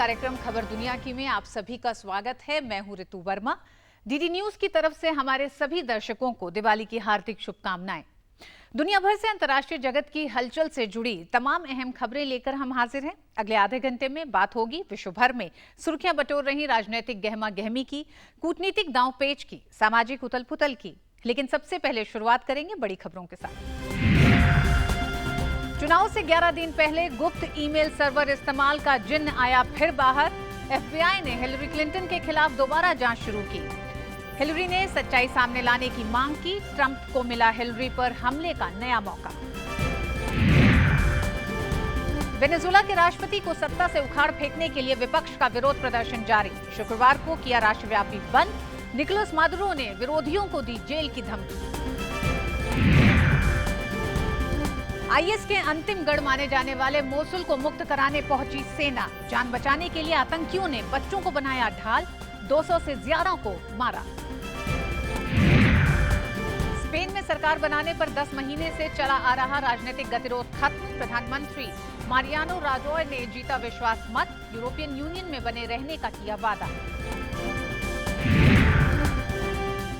कार्यक्रम खबर दुनिया की में आप सभी का स्वागत है। मैं हूं ऋतु वर्मा। डीडी न्यूज की तरफ से हमारे सभी दर्शकों को दिवाली की हार्दिक शुभकामनाएं। दुनिया भर से अंतर्राष्ट्रीय जगत की हलचल से जुड़ी तमाम अहम खबरें लेकर हम हाजिर हैं। अगले आधे घंटे में बात होगी विश्व भर में सुर्खियां बटोर रही राजनीतिक गहमा गहमी की, कूटनीतिक दांवपेच की, सामाजिक उथल पुथल की। लेकिन सबसे पहले शुरुआत करेंगे बड़ी खबरों के साथ। चुनाव से 11 दिन पहले गुप्त ईमेल सर्वर इस्तेमाल का जिन्न आया फिर बाहर। एफबीआई ने हिलरी क्लिंटन के खिलाफ दोबारा जांच शुरू की। हिलरी ने सच्चाई सामने लाने की मांग की। ट्रंप को मिला हिलरी पर हमले का नया मौका। वेनेजुएला के राष्ट्रपति को सत्ता से उखाड़ फेंकने के लिए विपक्ष का विरोध प्रदर्शन जारी। शुक्रवार को किया राष्ट्रव्यापी बंद। निकोलस मादुरो ने विरोधियों को दी जेल की धमकी। आईएस के अंतिम गढ़ माने जाने वाले मोसुल को मुक्त कराने पहुंची सेना। जान बचाने के लिए आतंकियों ने बच्चों को बनाया ढाल। 200 से ज्यादा को मारा। स्पेन में सरकार बनाने पर 10 महीने से चला आ रहा राजनीतिक गतिरोध खत्म। प्रधानमंत्री मारियानो राजोय ने जीता विश्वास मत। यूरोपियन यूनियन में बने रहने का किया वादा।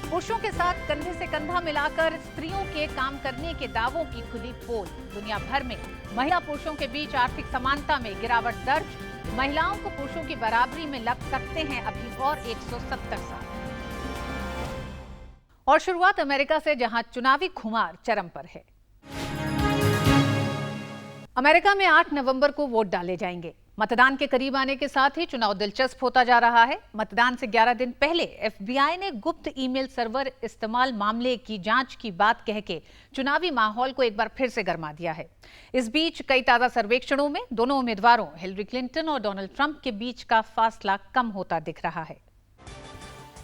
पुरुषों के साथ कंधे से कंधा मिलाकर स्त्रियों के काम करने के दावों की खुली पोल। दुनिया भर में महिला पुरुषों के बीच आर्थिक समानता में गिरावट दर्ज। महिलाओं को पुरुषों की बराबरी में लग सकते हैं अभी और 170 साल। और शुरुआत अमेरिका से, जहां चुनावी खुमार चरम पर है। अमेरिका में 8 नवंबर को वोट डाले जाएंगे। मतदान के करीब आने के साथ ही चुनाव दिलचस्प होता जा रहा है। मतदान से 11 दिन पहले एफबीआई ने गुप्त ईमेल सर्वर इस्तेमाल मामले की जांच की बात कह के चुनावी माहौल को एक बार फिर से गरमा दिया है। इस बीच कई ताजा सर्वेक्षणों में दोनों उम्मीदवारों हिलरी क्लिंटन और डोनाल्ड ट्रंप के बीच का फासला कम होता दिख रहा है।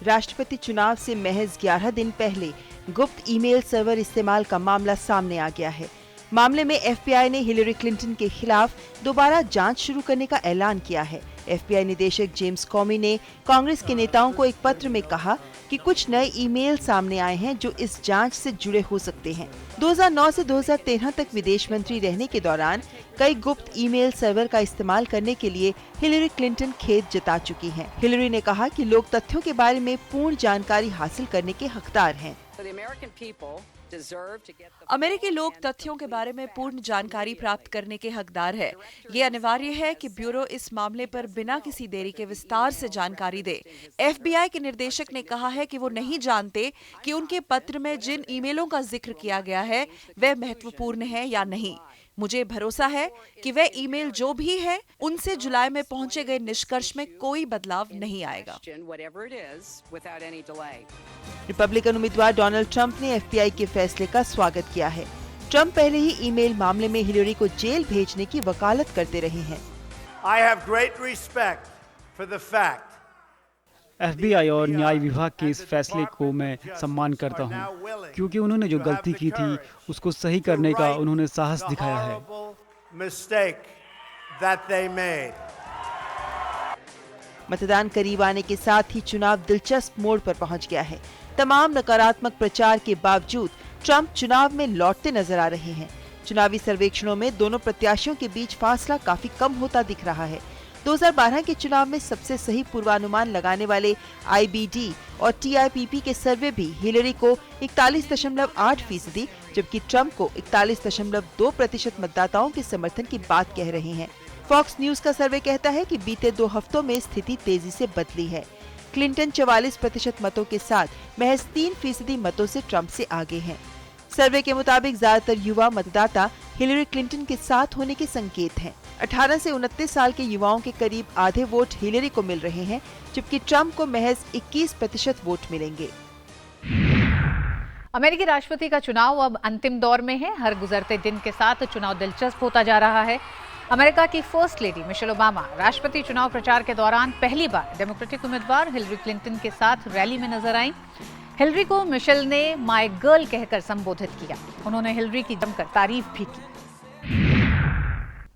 राष्ट्रपति चुनाव से महज 11 दिन पहले गुप्त ईमेल सर्वर इस्तेमाल का मामला सामने आ गया है। मामले में एफबीआई ने हिलरी क्लिंटन के खिलाफ दोबारा जांच शुरू करने का ऐलान किया है। एफबीआई निदेशक जेम्स कॉमी ने कांग्रेस के नेताओं को एक पत्र में कहा कि कुछ नए ईमेल सामने आए हैं जो इस जांच से जुड़े हो सकते हैं। 2009 से 2013 तक विदेश मंत्री रहने के दौरान कई गुप्त ईमेल सर्वर का इस्तेमाल करने के लिए हिलरी क्लिंटन खेद जता चुकी हैं। हिलरी ने कहा कि लोग तथ्यों के बारे में पूर्ण जानकारी हासिल करने के हकदार हैं। अमेरिकी लोग तथ्यों के बारे में पूर्ण जानकारी प्राप्त करने के हकदार है। ये अनिवार्य है कि ब्यूरो इस मामले पर बिना किसी देरी के विस्तार से जानकारी दे। एफबीआई के निर्देशक ने कहा है कि वो नहीं जानते कि उनके पत्र में जिन ईमेलों का जिक्र किया गया है वे महत्वपूर्ण है या नहीं। मुझे भरोसा है कि वे ईमेल जो भी है उनसे जुलाई में पहुंचे गए निष्कर्ष में कोई बदलाव नहीं आएगा। रिपब्लिकन उम्मीदवार डोनाल्ड ट्रंप ने एफबीआई के फैसले का स्वागत किया है। ट्रंप पहले ही ईमेल मामले में हिलरी को जेल भेजने की वकालत करते रहे हैं। एफबीआई और न्याय विभाग के इस फैसले को मैं सम्मान करता हूं, क्योंकि उन्होंने जो गलती की थी उसको सही करने का उन्होंने साहस दिखाया है। मतदान करीब आने के साथ ही चुनाव दिलचस्प मोड़ पर पहुंच गया है। तमाम नकारात्मक प्रचार के बावजूद ट्रंप चुनाव में लौटते नजर आ रहे हैं। चुनावी सर्वेक्षणों में दोनों प्रत्याशियों के बीच फासला काफी कम होता दिख रहा है। 2012 के चुनाव में सबसे सही पूर्वानुमान लगाने वाले आईबीडी और टीआईपीपी के सर्वे भी हिलरी को 41.8%, जबकि ट्रंप को 41.2% मतदाताओं के समर्थन की बात कह रहे हैं। फॉक्स न्यूज का सर्वे कहता है कि बीते 2 हफ्तों में स्थिति तेजी से बदली है। क्लिंटन 44% मतों के साथ महज 3% मतों से ट्रंप से आगे हैं। सर्वे के मुताबिक ज्यादातर युवा मतदाता हिलरी क्लिंटन के साथ होने के संकेत हैं। 18 से 29 साल के युवाओं के करीब आधे वोट हिलरी को मिल रहे हैं, जबकि ट्रंप को महज 21% वोट मिलेंगे। अमेरिकी राष्ट्रपति का चुनाव अब अंतिम दौर में है। हर गुजरते दिन के साथ चुनाव दिलचस्प होता जा रहा है। अमेरिका की फर्स्ट लेडी मिशेल ओबामा राष्ट्रपति चुनाव प्रचार के दौरान पहली बार डेमोक्रेटिक उम्मीदवार हिलरी क्लिंटन के साथ रैली में नजर आईं। हिलरी को मिशेल ने माय गर्ल कहकर संबोधित किया। उन्होंने हिलरी की जमकर तारीफ भी की।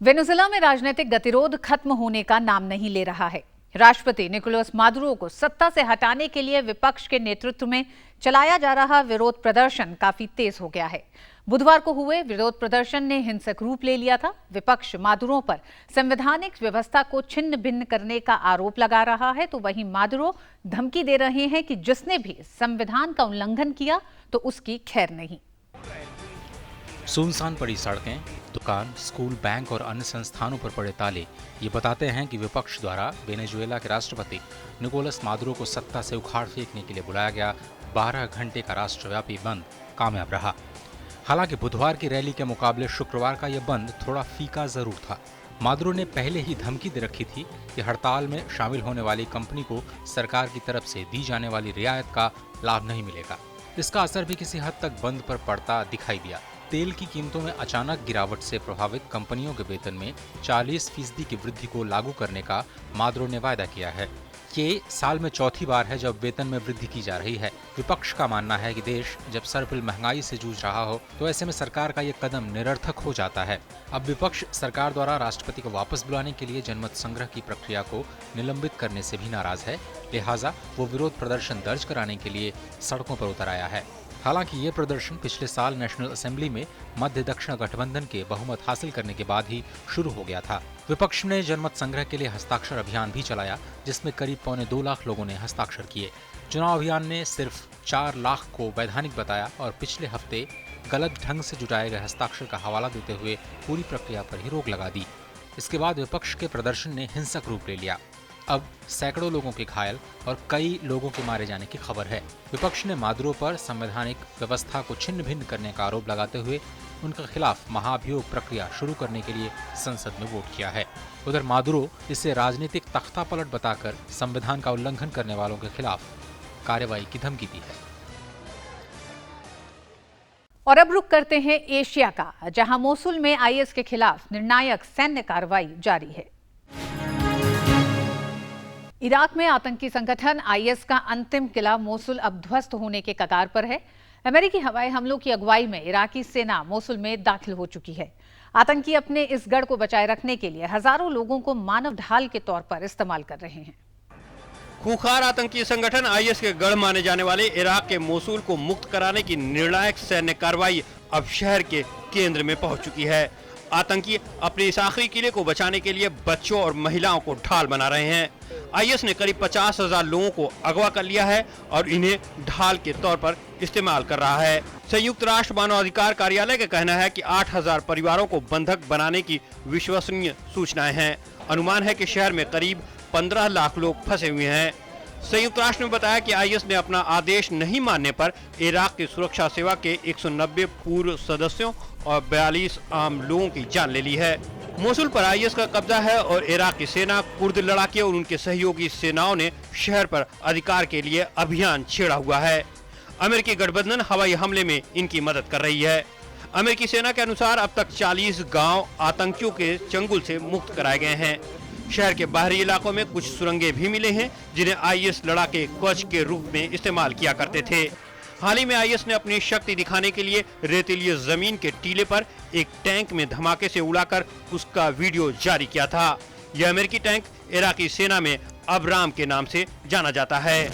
वेनेजुएला में राजनीतिक गतिरोध खत्म होने का नाम नहीं ले रहा है। राष्ट्रपति निकोलस मादुरो को सत्ता से हटाने के लिए विपक्ष के नेतृत्व में चलाया जा रहा विरोध प्रदर्शन काफी तेज हो गया है। बुधवार को हुए विरोध प्रदर्शन ने हिंसक रूप ले लिया था। विपक्ष मादुरो पर संवैधानिक व्यवस्था को छिन्न भिन्न करने का आरोप लगा रहा है, तो वहीं मादुरो धमकी दे रहे हैं कि जिसने भी संविधान का उल्लंघन किया तो उसकी खैर नहीं। सुनसान पड़ी सड़कें, दुकान, स्कूल, बैंक और अन्य संस्थानों पर पड़े ताले ये बताते हैं कि विपक्ष द्वारा वेनेजुएला के राष्ट्रपति निकोलस मादुरो को सत्ता से उखाड़ फेंकने के लिए बुलाया गया 12 घंटे का राष्ट्रव्यापी बंद कामयाब रहा। हालांकि बुधवार की रैली के मुकाबले शुक्रवार का यह बंद थोड़ा फीका जरूर था। मादुरो ने पहले ही धमकी दे रखी थी कि हड़ताल में शामिल होने वाली कंपनी को सरकार की तरफ से दी जाने वाली रियायत का लाभ नहीं मिलेगा। इसका असर भी किसी हद तक बंद पर पड़ता दिखाई दिया। तेल की कीमतों में अचानक गिरावट से प्रभावित कंपनियों के वेतन में 40% की वृद्धि को लागू करने का मादुरो ने वायदा किया है। ये साल में चौथी बार है जब वेतन में वृद्धि की जा रही है। विपक्ष का मानना है कि देश जब सरपिल महंगाई से जूझ रहा हो तो ऐसे में सरकार का ये कदम निरर्थक हो जाता है। अब विपक्ष सरकार द्वारा राष्ट्रपति को वापस बुलाने के लिए जनमत संग्रह की प्रक्रिया को निलंबित करने से भी नाराज है, लिहाजा वो विरोध प्रदर्शन दर्ज कराने के लिए सड़कों पर उतर आया है। हालांकि ये प्रदर्शन पिछले साल नेशनल असेंबली में मध्य दक्षिण गठबंधन के बहुमत हासिल करने के बाद ही शुरू हो गया था। विपक्ष ने जनमत संग्रह के लिए हस्ताक्षर अभियान भी चलाया, जिसमें करीब 2.25 लाख लोगों ने हस्ताक्षर किए। चुनाव अभियान ने सिर्फ 4 लाख को वैधानिक बताया और पिछले हफ्ते गलत ढंग से जुटाए गए हस्ताक्षर का हवाला देते हुए पूरी प्रक्रिया पर ही रोक लगा दी। इसके बाद विपक्ष के प्रदर्शन ने हिंसक रूप ले लिया। अब सैकड़ों लोगों के घायल और कई लोगों के मारे जाने की खबर है। विपक्ष ने मादुरो पर संवैधानिक व्यवस्था को छिन्न भिन्न करने का आरोप लगाते हुए उनके खिलाफ महाभियोग प्रक्रिया शुरू करने के लिए संसद में वोट किया है। उधर मादुरो इसे राजनीतिक तख्तापलट बताकर संविधान का उल्लंघन करने वालों के खिलाफ कार्रवाई की धमकी दी है। और अब रुक करते हैं एशिया का, जहां मोसुल में आईएस के खिलाफ निर्णायक सैन्य कार्रवाई जारी है। इराक में आतंकी संगठन आईएस का अंतिम किला मोसुल अब ध्वस्त होने के कगार पर है। अमेरिकी हवाई हमलों की अगुवाई में इराकी सेना मोसुल में दाखिल हो चुकी है। आतंकी अपने इस गढ़ को बचाए रखने के लिए हजारों लोगों को मानव ढाल के तौर पर इस्तेमाल कर रहे हैं। खूंखार आतंकी संगठन आईएस के गढ़ माने जाने वाले इराक के मोसुल को मुक्त कराने की निर्णायक सैन्य कार्रवाई अब शहर के केंद्र में पहुंच चुकी है। आतंकी अपने इस आखिरी किले को बचाने के लिए बच्चों और महिलाओं को ढाल बना रहे हैं। आईएस ने करीब 50,000 लोगों को अगवा कर लिया है और इन्हें ढाल के तौर पर इस्तेमाल कर रहा है। संयुक्त राष्ट्र मानवाधिकार कार्यालय का कहना है कि 8,000 परिवारों को बंधक बनाने की विश्वसनीय सूचनाएं हैं। अनुमान है कि शहर में करीब 15 लाख लोग फंसे हुए हैं। संयुक्त राष्ट्र ने बताया कि आईएस ने अपना आदेश नहीं मानने पर इराक की सुरक्षा सेवा के 190 पूर्व सदस्यों और 42 आम लोगों की जान ले ली है। मोसुल पर आईएस का कब्जा है और इराक की सेना, कुर्द लड़ाके और उनके सहयोगी सेनाओं ने शहर पर अधिकार के लिए अभियान छेड़ा हुआ है। अमेरिकी गठबंधन हवाई हमले में इनकी मदद कर रही है। अमेरिकी सेना के अनुसार अब तक 40 गांव आतंकियों के चंगुल से मुक्त कराए गए हैं। शहर के बाहरी इलाकों में कुछ सुरंगें भी मिले हैं, जिन्हें आईएस लड़ाके कवच के रूप में इस्तेमाल किया करते थे। हाल ही में आईएस ने अपनी शक्ति दिखाने के लिए रेतीली जमीन के टीले पर एक टैंक में धमाके से उड़ाकर उसका वीडियो जारी किया था। यह अमेरिकी टैंक इराकी सेना में अबराम के नाम से जाना जाता है।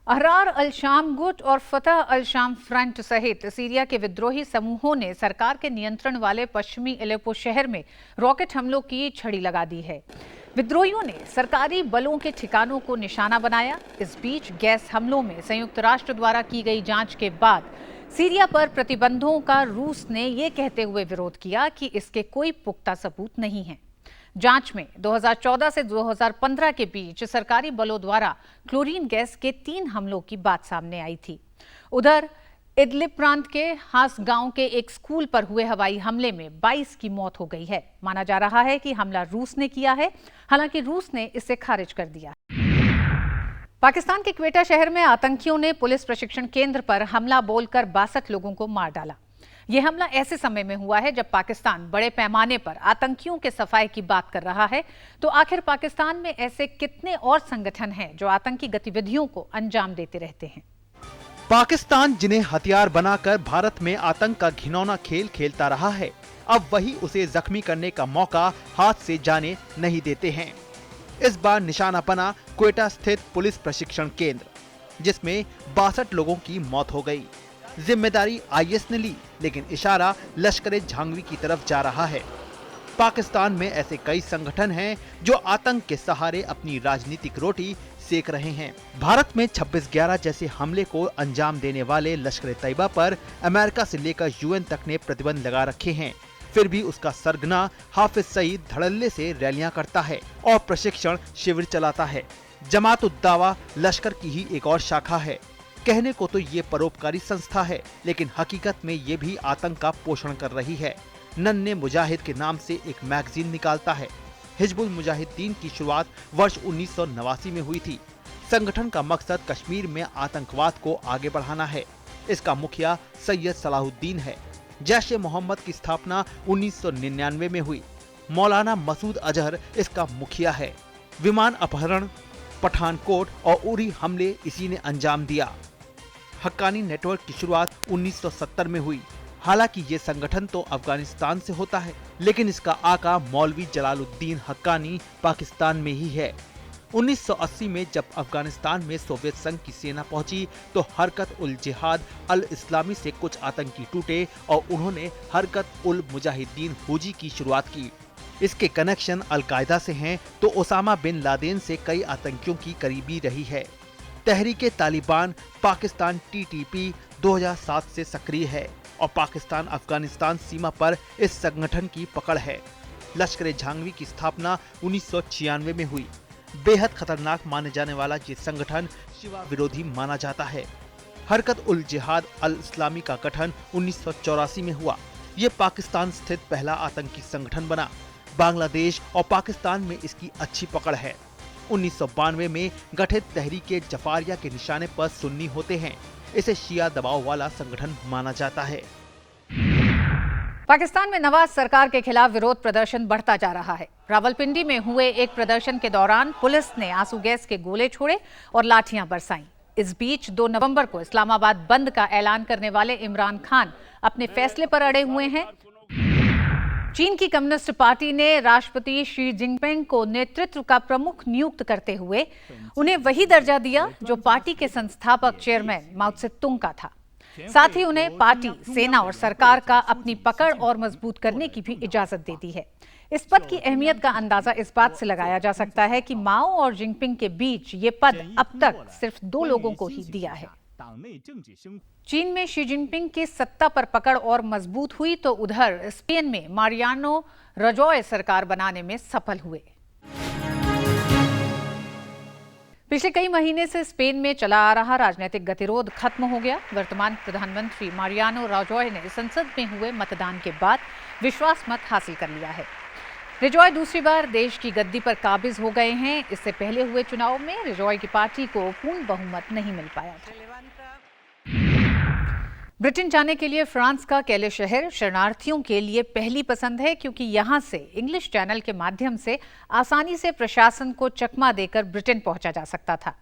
अहरार अल शाम गुट और फतह अल शाम फ्रंट सहित सीरिया के विद्रोही समूहों ने सरकार के नियंत्रण वाले पश्चिमी एलेपो शहर में रॉकेट हमलों की छड़ी लगा दी है। विद्रोहियों ने सरकारी बलों के ठिकानों को निशाना बनाया। इस बीच गैस हमलों में संयुक्त राष्ट्र द्वारा की गई जांच के बाद सीरिया पर प्रतिबंधों का रूस ने ये कहते हुए विरोध किया कि इसके कोई पुख्ता सबूत नहीं है। जांच में 2014 से 2015 के बीच सरकारी बलों द्वारा क्लोरीन गैस के 3 हमलों की बात सामने आई थी। उधर इदलिब प्रांत के हास गांव के एक स्कूल पर हुए हवाई हमले में 22 की मौत हो गई है। माना जा रहा है कि हमला रूस ने किया है, हालांकि रूस ने इसे खारिज कर दिया। पाकिस्तान के क्वेटा शहर में आतंकियों ने पुलिस प्रशिक्षण केंद्र पर हमला बोलकर 62 लोगों को मार डाला। यह हमला ऐसे समय में हुआ है जब पाकिस्तान बड़े पैमाने पर आतंकियों के सफाए की बात कर रहा है। तो आखिर पाकिस्तान में ऐसे कितने और संगठन हैं जो आतंकी गतिविधियों को अंजाम देते रहते हैं? पाकिस्तान जिन्हें हथियार बनाकर भारत में आतंक का घिनौना खेल खेलता रहा है, अब वही उसे जख्मी करने का मौका हाथ से जाने नहीं देते हैं। इस बार निशाना बना क्वेटा स्थित पुलिस प्रशिक्षण केंद्र, जिसमें 62 लोगों की मौत हो गई। जिम्मेदारी आईएस ने ली, लेकिन इशारा लश्कर झांगवी की तरफ जा रहा है। पाकिस्तान में ऐसे कई संगठन हैं जो आतंक के सहारे अपनी राजनीतिक रोटी सेक रहे हैं। भारत में 26/11 जैसे हमले को अंजाम देने वाले लश्कर तैयबा पर अमेरिका से लेकर यूएन तक ने प्रतिबंध लगा रखे हैं। फिर भी उसका सरगना हाफिज सईद धड़ल्ले से रैलियां करता है और प्रशिक्षण शिविर चलाता है। जमात उद दावा लश्कर की ही एक और शाखा है। कहने को तो ये परोपकारी संस्था है, लेकिन हकीकत में ये भी आतंक का पोषण कर रही है। नन्हे मुजाहिद के नाम से एक मैगजीन निकालता है। हिजबुल मुजाहिदीन की शुरुआत वर्ष 1989 में हुई थी। संगठन का मकसद कश्मीर में आतंकवाद को आगे बढ़ाना है। इसका मुखिया सैयद सलाहुद्दीन है। जैश ए मोहम्मद की स्थापना 1999 में हुई। मौलाना मसूद अजहर इसका मुखिया है। विमान अपहरण, पठानकोट और उरी हमले इसी ने अंजाम दिया। हक्कानी नेटवर्क की शुरुआत 1970 में हुई। हालांकि ये संगठन तो अफगानिस्तान से होता है, लेकिन इसका आका मौलवी जलालुद्दीन हक्कानी पाकिस्तान में ही है। 1980 में जब अफगानिस्तान में सोवियत संघ की सेना पहुंची तो हरकत उल जिहाद अल इस्लामी से कुछ आतंकी टूटे और उन्होंने हरकत उल मुजाहिदीन हुजी की शुरुआत की। इसके कनेक्शन अल कायदा से हैं तो ओसामा बिन लादेन से कई आतंकियों की करीबी रही है। तहरीके तालिबान पाकिस्तान TTP 2007 से सक्रिय है और पाकिस्तान अफगानिस्तान सीमा पर इस संगठन की पकड़ है। लश्कर झांगवी की स्थापना 1996 में हुई। बेहद खतरनाक माने जाने वाला ये संगठन शिवा विरोधी माना जाता है। हरकत उल जिहाद अल इस्लामी का गठन 1984 में हुआ। ये पाकिस्तान स्थित पहला आतंकी संगठन बना। बांग्लादेश और पाकिस्तान में इसकी अच्छी पकड़ है। 1992 में गठित तहरीके जफारिया के निशाने पर सुन्नी होते हैं। इसे शिया दबाव वाला संगठन माना जाता है। पाकिस्तान में नवाज सरकार के खिलाफ विरोध प्रदर्शन बढ़ता जा रहा है। रावलपिंडी में हुए एक प्रदर्शन के दौरान पुलिस ने आंसू गैस के गोले छोड़े और लाठियां बरसाईं। इस बीच 2 नवंबर को इस्लामाबाद बंद का ऐलान करने वाले इमरान खान अपने फैसले पर अड़े हुए हैं। चीन की कम्युनिस्ट पार्टी ने राष्ट्रपति शी जिनपिंग को नेतृत्व का प्रमुख नियुक्त करते हुए उन्हें वही दर्जा दिया जो पार्टी के संस्थापक चेयरमैन माओ त्से-तुंग का था। साथ ही उन्हें पार्टी, सेना और सरकार का अपनी पकड़ और मजबूत करने की भी इजाजत दे दी है। इस पद की अहमियत का अंदाजा इस बात से लगाया जा सकता है कि माओ और जिनपिंग के बीच ये पद अब तक सिर्फ 2 लोगों को ही दिया है। चीन में शी जिनपिंग की सत्ता पर पकड़ और मजबूत हुई तो उधर स्पेन में मारियानो राजॉय सरकार बनाने में सफल हुए। पिछले कई महीने से स्पेन में चला आ रहा राजनीतिक गतिरोध खत्म हो गया। वर्तमान प्रधानमंत्री मारियानो राजॉय ने संसद में हुए मतदान के बाद विश्वास मत हासिल कर लिया है। राजॉय दूसरी बार देश की गद्दी पर काबिज हो गए हैं। इससे पहले हुए चुनाव में राजॉय की पार्टी को पूर्ण बहुमत नहीं मिल पाया था। ब्रिटेन जाने के लिए फ्रांस का कैले शहर शरणार्थियों के लिए पहली पसंद है, क्योंकि यहां से इंग्लिश चैनल के माध्यम से आसानी से प्रशासन को चकमा देकर ब्रिटेन पहुंचा जा सकता था।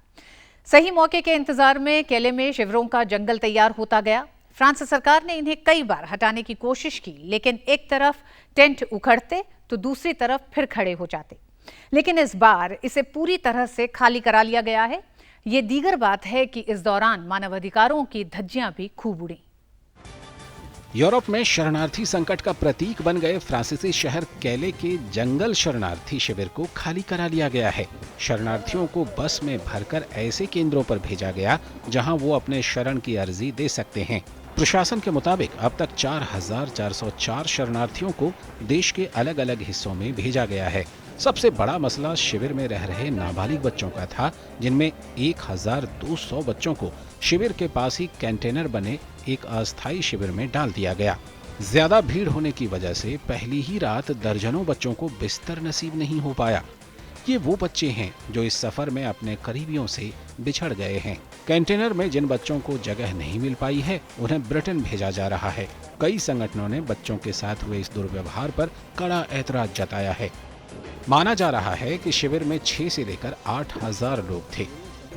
सही मौके के इंतजार में कैले में शिविरों का जंगल तैयार होता गया। फ्रांस सरकार ने इन्हें कई बार हटाने की कोशिश की, लेकिन एक तरफ टेंट उखड़ते तो दूसरी तरफ फिर खड़े हो जाते। लेकिन इस बार इसे पूरी तरह से खाली करा लिया गया है। ये दीगर बात है कि इस दौरान मानवाधिकारों की धज्जियां भी खूब उड़ी। यूरोप में शरणार्थी संकट का प्रतीक बन गए फ्रांसीसी शहर कैले के जंगल शरणार्थी शिविर को खाली करा लिया गया है। शरणार्थियों को बस में भरकर ऐसे केंद्रों पर भेजा गया जहां वो अपने शरण की अर्जी दे सकते हैं। प्रशासन के मुताबिक अब तक 4,404 शरणार्थियों को देश के अलग अलग हिस्सों में भेजा गया है। सबसे बड़ा मसला शिविर में रह रहे नाबालिग बच्चों का था, जिनमें 1,200 बच्चों को शिविर के पास ही कंटेनर बने एक अस्थायी शिविर में डाल दिया गया। ज्यादा भीड़ होने की वजह से पहली ही रात दर्जनों बच्चों को बिस्तर नसीब नहीं हो पाया। ये वो बच्चे हैं जो इस सफर में अपने करीबियों से बिछड़ गए हैं। कंटेनर में जिन बच्चों को जगह नहीं मिल पाई है, उन्हें ब्रिटेन भेजा जा रहा है। कई संगठनों ने बच्चों के साथ हुए इस दुर्व्यवहार पर कड़ा ऐतराज जताया है। माना जा रहा है कि शिविर में 6 से लेकर 8,000 लोग थे।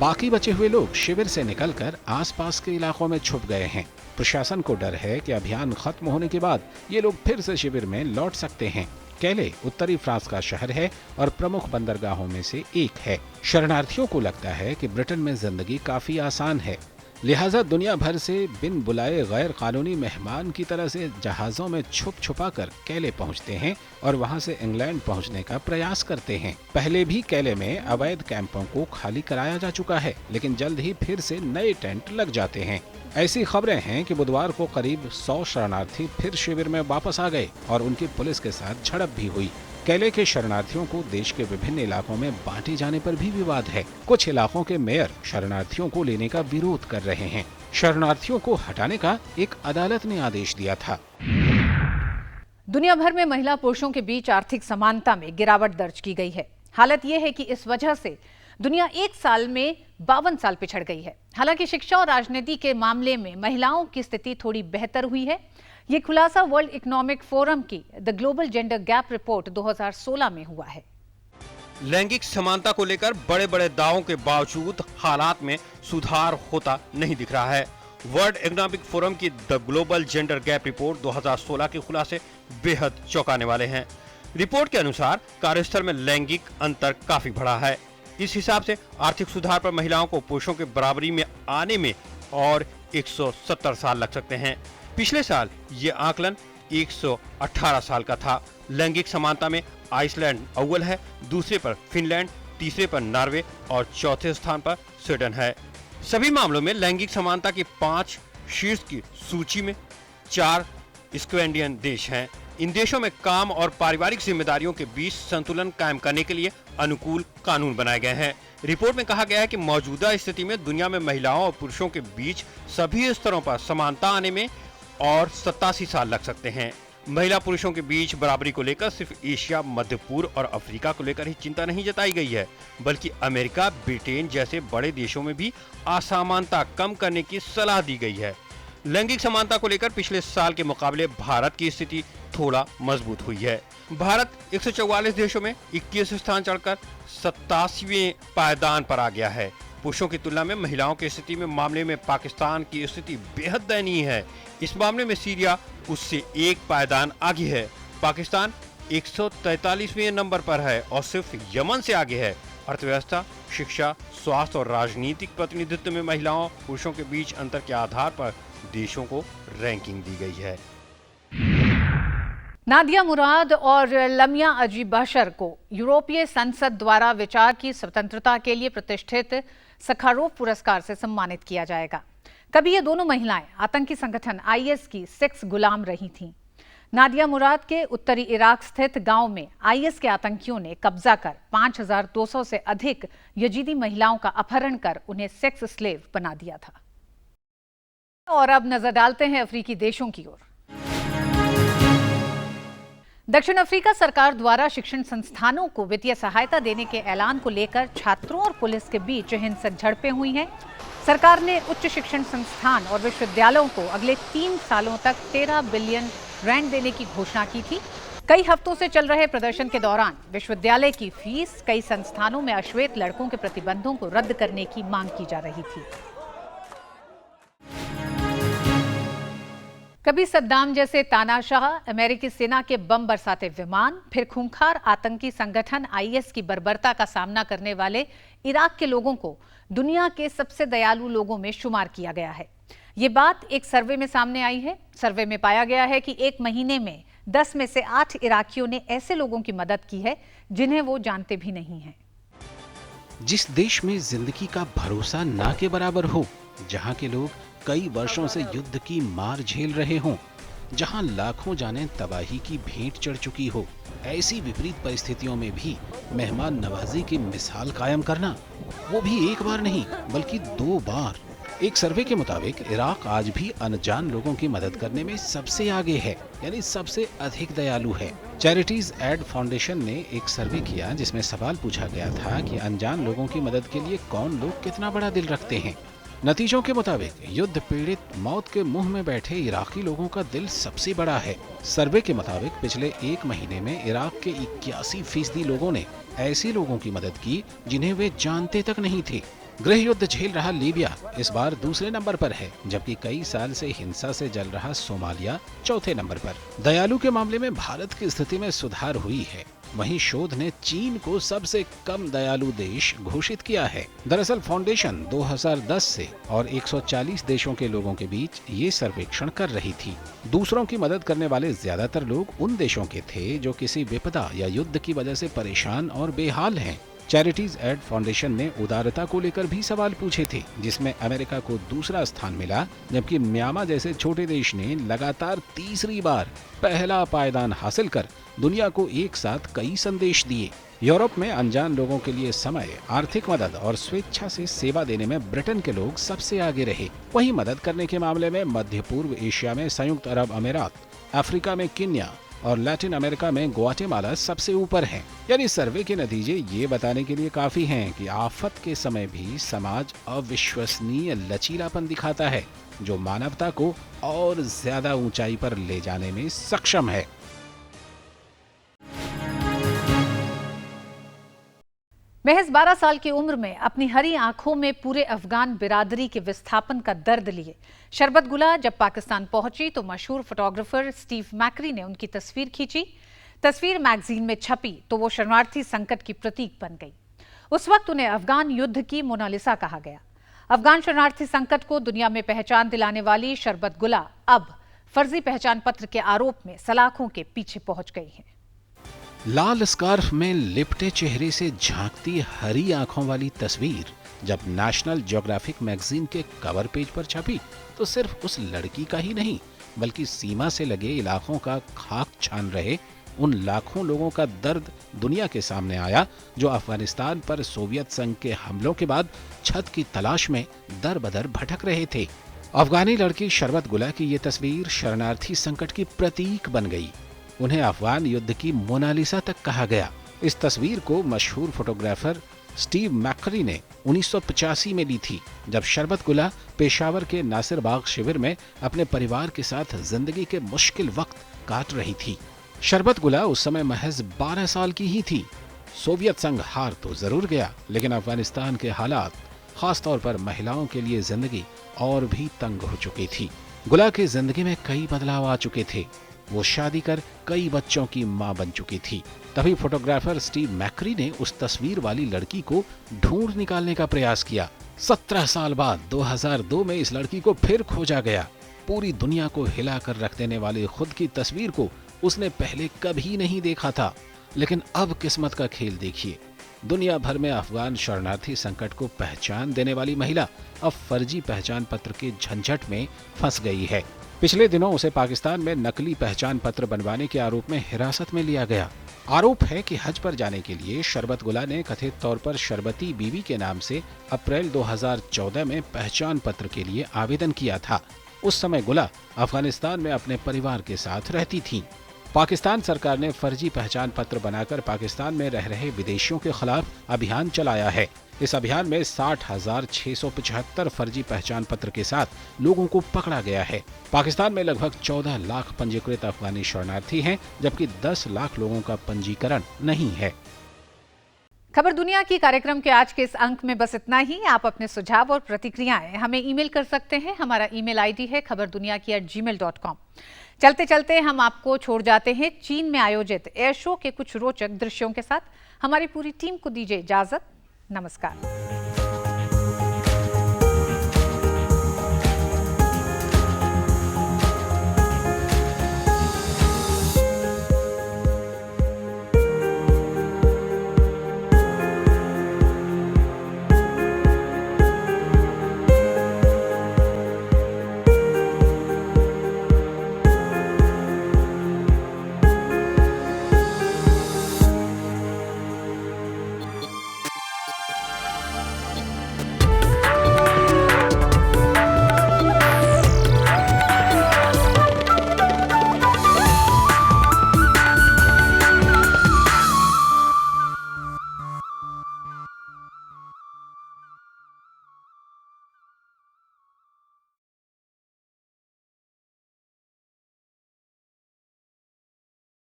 बाकी बचे हुए लोग शिविर से निकलकर आसपास के इलाकों में छुप गए हैं। प्रशासन को डर है कि अभियान खत्म होने के बाद ये लोग फिर से शिविर में लौट सकते हैं। कैले उत्तरी फ्रांस का शहर है और प्रमुख बंदरगाहों में से एक है। शरणार्थियों को लगता है कि ब्रिटेन में जिंदगी काफी आसान है, लिहाजा दुनिया भर से बिन बुलाए गैर कानूनी मेहमान की तरह से जहाजों में छुप छुपा कर कैले पहुंचते हैं और वहां से इंग्लैंड पहुंचने का प्रयास करते हैं। पहले भी कैले में अवैध कैंपों को खाली कराया जा चुका है, लेकिन जल्द ही फिर से नए टेंट लग जाते हैं। ऐसी खबरें हैं कि बुधवार को करीब 100 शरणार्थी फिर शिविर में वापस आ गए और उनकी पुलिस के साथ झड़प भी हुई। कैले के शरणार्थियों को देश के विभिन्न इलाकों में बांटे जाने पर भी विवाद है। कुछ इलाकों के मेयर शरणार्थियों को लेने का विरोध कर रहे हैं। शरणार्थियों को हटाने का एक अदालत ने आदेश दिया था। दुनिया भर में महिला पुरुषों के बीच आर्थिक समानता में गिरावट दर्ज की गई है। हालत यह है कि इस वजह से दुनिया एक साल में 52 साल पिछड़ गई है। हालांकि शिक्षा और राजनीति के मामले में महिलाओं की स्थिति थोड़ी बेहतर हुई है। ये खुलासा वर्ल्ड इकोनॉमिक फोरम की the global gender gap report 2016 में हुआ है। लैंगिक समानता को लेकर बड़े बड़े दावों के बावजूद हालात में सुधार होता नहीं दिख रहा है। वर्ल्ड इकोनॉमिक फोरम की the global gender gap report 2016 के खुलासे बेहद चौंकाने वाले हैं। रिपोर्ट के अनुसार कार्यस्थल में लैंगिक अंतर काफी बढ़ा है। इस हिसाब से आर्थिक सुधार पर महिलाओं को पुरुषों के बराबरी में आने में और 170 साल लग सकते हैं। पिछले साल ये आकलन 118 साल का था। लैंगिक समानता में आइसलैंड अव्वल है, दूसरे पर फिनलैंड, तीसरे पर नॉर्वे और चौथे स्थान पर स्वीडन है। सभी मामलों में लैंगिक समानता की 5 शीर्ष की सूची में 4 स्कैंडिनेवियन देश हैं। इन देशों में काम और पारिवारिक जिम्मेदारियों के बीच संतुलन कायम करने के लिए अनुकूल कानून बनाए गए हैं। रिपोर्ट में कहा गया है कि मौजूदा स्थिति में दुनिया में महिलाओं और पुरुषों के बीच सभी स्तरों पर समानता आने में और 87 साल लग सकते हैं। महिला पुरुषों के बीच बराबरी को लेकर सिर्फ एशिया, मध्य पूर्व और अफ्रीका को लेकर ही चिंता नहीं जताई गई है, बल्कि अमेरिका, ब्रिटेन जैसे बड़े देशों में भी असमानता कम करने की सलाह दी गई है। लैंगिक समानता को लेकर पिछले साल के मुकाबले भारत की स्थिति थोड़ा मजबूत हुई है। भारत 144 देशों में 21 स्थान चढ़कर 87वें पायदान पर आ गया है। पुरुषों की तुलना में महिलाओं की स्थिति में मामले में पाकिस्तान की स्थिति बेहद दयनीय है। इस मामले में सीरिया उससे एक पायदान आगे है। पाकिस्तान 143वें नंबर पर है और सिर्फ यमन से आगे है। अर्थव्यवस्था, शिक्षा, स्वास्थ्य और राजनीतिक प्रतिनिधित्व में महिलाओं पुरुषों के बीच अंतर के आधार पर देशों को रैंकिंग दी गई है। नादिया मुराद और लमिया अजीब बशर को यूरोपीय संसद द्वारा विचार की स्वतंत्रता के लिए प्रतिष्ठित सखारोव पुरस्कार से सम्मानित किया जाएगा। कभी ये दोनों महिलाएं आतंकी संगठन आईएस की सेक्स गुलाम रही थीं। नादिया मुराद के उत्तरी इराक स्थित गांव में आईएस के आतंकियों ने कब्जा कर 5200 से अधिक यजीदी महिलाओं का अपहरण कर उन्हें सेक्स स्लेव बना दिया था। और अब नजर डालते हैं अफ्रीकी देशों की ओर। दक्षिण अफ्रीका सरकार द्वारा शिक्षण संस्थानों को वित्तीय सहायता देने के ऐलान को लेकर छात्रों और पुलिस के बीच हिंसक झड़पें हुई हैं। सरकार ने उच्च शिक्षण संस्थान और विश्वविद्यालयों को अगले 3 सालों तक 13 बिलियन रैंड देने की घोषणा की थी। कई हफ्तों से चल रहे प्रदर्शन के दौरान विश्वविद्यालय की फीस, कई संस्थानों में अश्वेत लड़कों के प्रतिबंधों को रद्द करने की मांग की जा रही थी। कभी सद्दाम जैसे तानाशाह अमेरिकी सेना के बम बरसाते विमान, फिर खूंखार आतंकी संगठन आईएस की बर्बरता का सामना करने वाले इराक के लोगों को दुनिया के सबसे दयालु लोगों में शुमार किया गया है। ये बात एक सर्वे में सामने आई है। सर्वे में पाया गया है कि एक महीने में 10 में से 8 इराकियों ने ऐसे लोगों की मदद की है जिन्हें वो जानते भी नहीं हैं। जिस देश में जिंदगी का भरोसा ना के बराबर हो, जहां के लोग कई वर्षों से युद्ध की मार झेल रहे हों, जहां लाखों जानें तबाही की भेंट चढ़ चुकी हो, ऐसी विपरीत परिस्थितियों में भी मेहमान नवाजी की मिसाल कायम करना, वो भी एक बार नहीं बल्कि 2 बार। एक सर्वे के मुताबिक इराक आज भी अनजान लोगों की मदद करने में सबसे आगे है, यानी सबसे अधिक दयालु है। चैरिटीज एड फाउंडेशन ने एक सर्वे किया जिसमें सवाल पूछा गया था कि अनजान लोगों की मदद के लिए कौन लोग कितना बड़ा दिल रखते हैं। नतीजों के मुताबिक युद्ध पीड़ित मौत के मुंह में बैठे इराकी लोगों का दिल सबसे बड़ा है। सर्वे के मुताबिक पिछले 1 महीने में इराक के 81% लोगों ने ऐसे लोगों की मदद की जिन्हें वे जानते तक नहीं थे। गृह युद्ध झेल रहा लीबिया इस बार दूसरे नंबर पर है, जबकि कई साल से हिंसा से जल रहा सोमालिया चौथे नंबर पर। दयालु के मामले में भारत की स्थिति में सुधार हुई है। वहीं शोध ने चीन को सबसे कम दयालु देश घोषित किया है। दरअसल फाउंडेशन 2010 से और 140 देशों के लोगों के बीच ये सर्वेक्षण कर रही थी। दूसरों की मदद करने वाले ज्यादातर लोग उन देशों के थे जो किसी विपदा या युद्ध की वजह से परेशान और बेहाल हैं। चैरिटीज एड फाउंडेशन ने उदारता को लेकर भी सवाल पूछे थे, जिसमें अमेरिका को दूसरा स्थान मिला, जबकि म्यांमार जैसे छोटे देश ने लगातार तीसरी बार पहला पायदान हासिल कर दुनिया को एक साथ कई संदेश दिए। यूरोप में अनजान लोगों के लिए समय, आर्थिक मदद और स्वेच्छा से सेवा देने में ब्रिटेन के लोग सबसे आगे रहे। वहीं मदद करने के मामले में मध्य पूर्व एशिया में संयुक्त अरब अमीरात, अफ्रीका में केन्या और लैटिन अमेरिका में ग्वाटेमाला सबसे ऊपर हैं। यानी सर्वे के नतीजे ये बताने के लिए काफी हैं कि आफत के समय भी समाज अविश्वसनीय लचीलापन दिखाता है, जो मानवता को और ज्यादा ऊंचाई पर ले जाने में सक्षम है। महज 12 साल की उम्र में अपनी हरी आंखों में पूरे अफगान बिरादरी के विस्थापन का दर्द लिए शरबत गुला जब पाकिस्तान पहुंची तो मशहूर फोटोग्राफर स्टीव मैकरी ने उनकी तस्वीर खींची। तस्वीर मैगजीन में छपी तो वो शरणार्थी संकट की प्रतीक बन गई। उस वक्त उन्हें अफगान युद्ध की मोनालिसा कहा गया। अफगान शरणार्थी संकट को दुनिया में पहचान दिलाने वाली शरबत गुला अब फर्जी पहचान पत्र के आरोप में सलाखों के पीछे पहुंच गई है। लाल स्कार्फ में लिपटे चेहरे से झांकती हरी आंखों वाली तस्वीर जब नेशनल ज्योग्राफिक मैगजीन के कवर पेज पर छपी तो सिर्फ उस लड़की का ही नहीं, बल्कि सीमा से लगे इलाकों का खाक छान रहे उन लाखों लोगों का दर्द दुनिया के सामने आया, जो अफगानिस्तान पर सोवियत संघ के हमलों के बाद छत की तलाश में दर बदर भटक रहे थे। अफगानी लड़की शरबत गुला की ये तस्वीर शरणार्थी संकट की प्रतीक बन गई। उन्हें अफगान युद्ध की मोनालिसा तक कहा गया। इस तस्वीर को मशहूर फोटोग्राफर स्टीव मैकरी ने 1985 में ली थी, जब शरबत गुला पेशावर के नासिर बाग शिविर में अपने परिवार के साथ जिंदगी के मुश्किल वक्त काट रही थी। शरबत गुला उस समय महज 12 साल की ही थी। सोवियत संघ हार तो जरूर गया, लेकिन अफगानिस्तान के हालात, खासतौर पर महिलाओं के लिए जिंदगी और भी तंग हो चुकी थी। गुला की जिंदगी में कई बदलाव आ चुके थे। वो शादी कर कई बच्चों की मां बन चुकी थी। तभी फोटोग्राफर स्टीव मैकरी ने उस तस्वीर वाली लड़की को ढूंढ निकालने का प्रयास किया। 17 साल बाद 2002 में इस लड़की को फिर खोजा गया। पूरी दुनिया को हिला कर रख देने वाली खुद की तस्वीर को उसने पहले कभी नहीं देखा था। लेकिन अब किस्मत का खेल देखिए। दुनिया भर में अफगान शरणार्थी संकट को पहचान देने वाली महिला अब फर्जी पहचान पत्र के झंझट में फंस गई है। पिछले दिनों उसे पाकिस्तान में नकली पहचान पत्र बनवाने के आरोप में हिरासत में लिया गया। आरोप है कि हज पर जाने के लिए शरबत गुला ने कथित तौर पर शरबती बीवी के नाम से अप्रैल 2014 में पहचान पत्र के लिए आवेदन किया था। उस समय गुला अफगानिस्तान में अपने परिवार के साथ रहती थीं। पाकिस्तान सरकार ने फर्जी पहचान पत्र बनाकर पाकिस्तान में रह रहे विदेशियों के खिलाफ अभियान चलाया है। इस अभियान में 60,675 फर्जी पहचान पत्र के साथ लोगों को पकड़ा गया है। पाकिस्तान में लगभग 14 लाख पंजीकृत अफगानी शरणार्थी हैं, जबकि 10 लाख लोगों का पंजीकरण नहीं है। खबर दुनिया की कार्यक्रम के आज के इस अंक में बस इतना ही। आप अपने सुझाव और प्रतिक्रियाएं हमें ईमेल कर सकते हैं। हमारा ईमेल आईडी है khabardunia@gmail.com। चलते चलते हम आपको छोड़ जाते हैं चीन में आयोजित एयर शो के कुछ रोचक दृश्यों के साथ। हमारी पूरी टीम को दीजिए इजाजत। नमस्कार।